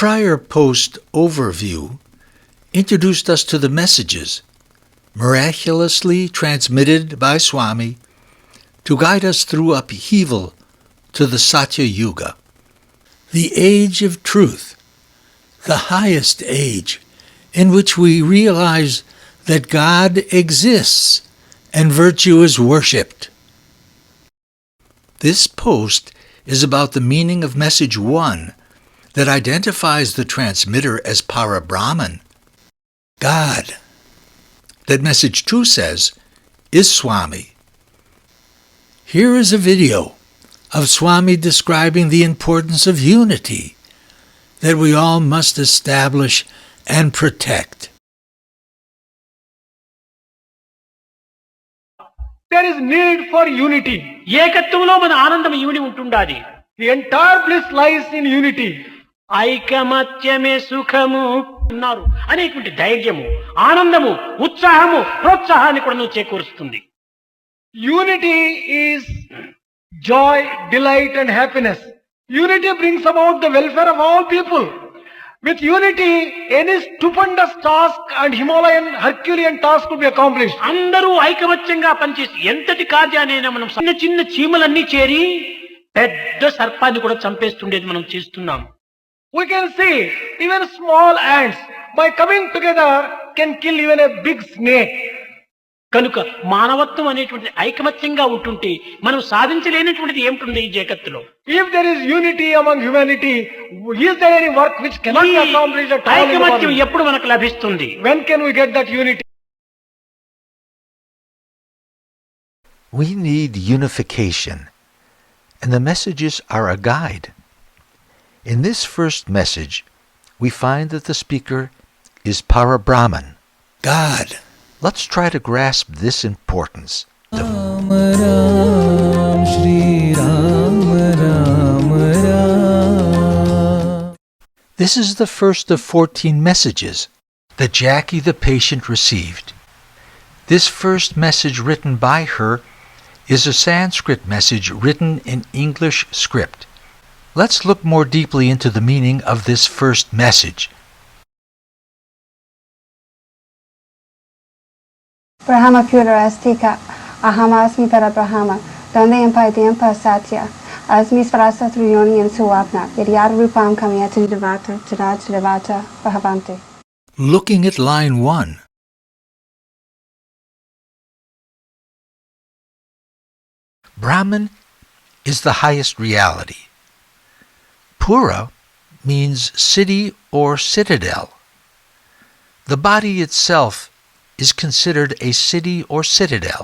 prior post overview introduced us to the messages miraculously transmitted by Swami to guide us through upheaval to the Satya Yuga, the age of truth, the highest age in which we realize that God exists and virtue is worshipped. This post is about the meaning of message 1 that identifies the transmitter as Para-Brahman, God. That message 2 says is Swami. Here is a video of Swami describing the importance of unity that we all must establish and protect. There is need for unity. ఏకత్వంలో మన ఆనందం ఇమిడి ఉంటుండాలి. The entire bliss lies in unity. ఐకమత్యమే సుఖము అన్నారు అనేటువంటి ధైర్యము, ఆనందము, ఉత్సాహము, ప్రోత్సాహాన్ని కూడా నువ్వు చేకూరుస్తుంది. Unity is joy, delight and happiness. Unity brings about the welfare of all people. With unity, any stupendous task and Himalayan Herculean task could be accomplished. అందరూ ఐకమత్యంగా పనిచేసి ఎంతటి కార్యాన్నైనా మనం చిన్న చిన్న చీమలన్నీ చేరి పెద్ద సర్పాన్ని కూడా చంపేస్తుండేది మనం చేస్తున్నాం. We can see even small ants by coming together can kill even a big snake. కనుక మానవత్వం అనేటువంటి ఐకమత్యంగా ఉంటుంటే మనం సాధించలేనటువంటిది ఏమిటి ఈ జగత్తులో? If there is unity among humanity, is there any work which cannot be accomplished at all? ఐకమత్యం ఎప్పుడు మనకు లభిస్తుంది? When can we get that unity? We need unification, and the messages are a guide. In this first message, we find that the speaker is Para-Brahman, God. Let's try to grasp this importance. Ram Ram Shri Ram Ram Ram. This is the first of 14 messages that Jackie the patient received. This first message written by her is a Sanskrit message written in English script. Let's look more deeply into the meaning of this first message. Brahma pura astika, aham asmi para Brahma, donde empaidyampa satya, asmi sprasa triyoni and suapna, vidyar rupam kamyata devata, chiraj devata, bhavanti. Looking at line 1. Brahman is the highest reality. Pura means city or citadel. The body itself is considered a city or citadel.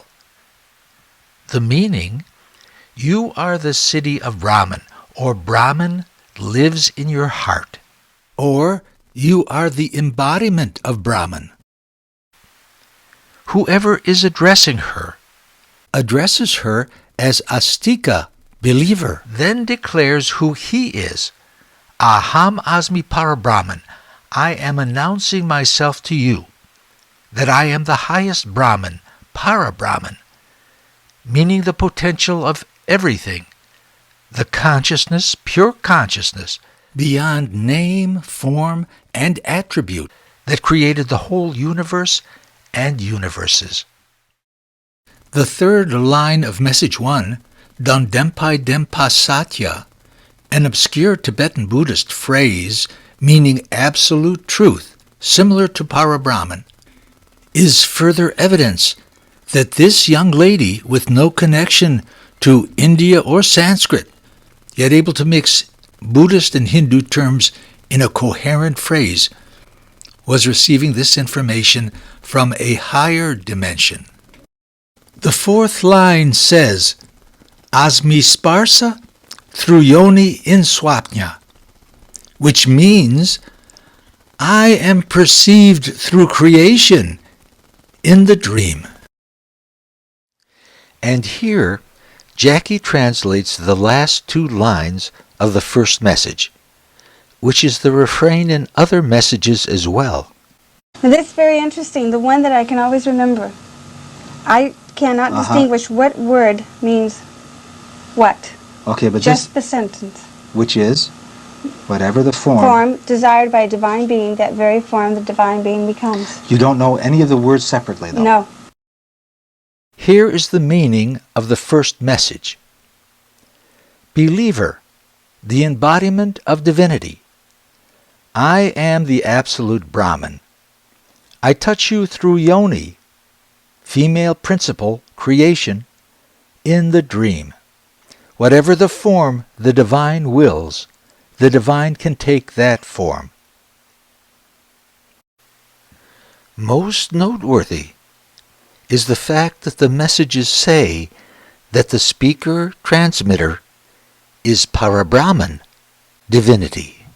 The meaning, you are the city of Brahman, or Brahman lives in your heart, or you are the embodiment of Brahman. Whoever is addressing her addresses her as Astika, believer, then declares who he is. Aham asmi para Brahman, I am announcing myself to you, that I am the highest Brahman, Para-Brahman, meaning the potential of everything, the consciousness, pure consciousness, beyond name, form, and attribute that created the whole universe and universes. The third line of message 1, Dandempai Dempa Satya, an obscure Tibetan Buddhist phrase meaning absolute truth, similar to Para-Brahman, is further evidence that this young lady, with no connection to India or Sanskrit, yet able to mix Buddhist and Hindu terms in a coherent phrase, was receiving this information from a higher dimension. The fourth line says, Asmi Sparsa through Yoni in Swapnya, which means I am perceived through creation in the dream. And here, Jackie translates the last 2 lines of the first message, which is the refrain in other messages as well. Now this is very interesting, the one that I can always remember. I cannot distinguish what word means what. Okay, but just the sentence. Which is? whatever the form, form desired by a divine being, that very form the divine being becomes. you don't know any of the words separately, though. No. Here is the meaning of the first message. Believer, the embodiment of divinity. I am the absolute Brahman. I touch you through yoni, female principle, creation, in the dream. Whatever the form the divine wills, the divine can take that form. Most noteworthy is the fact that the messages say that the speaker-transmitter is Parabrahman, divinity.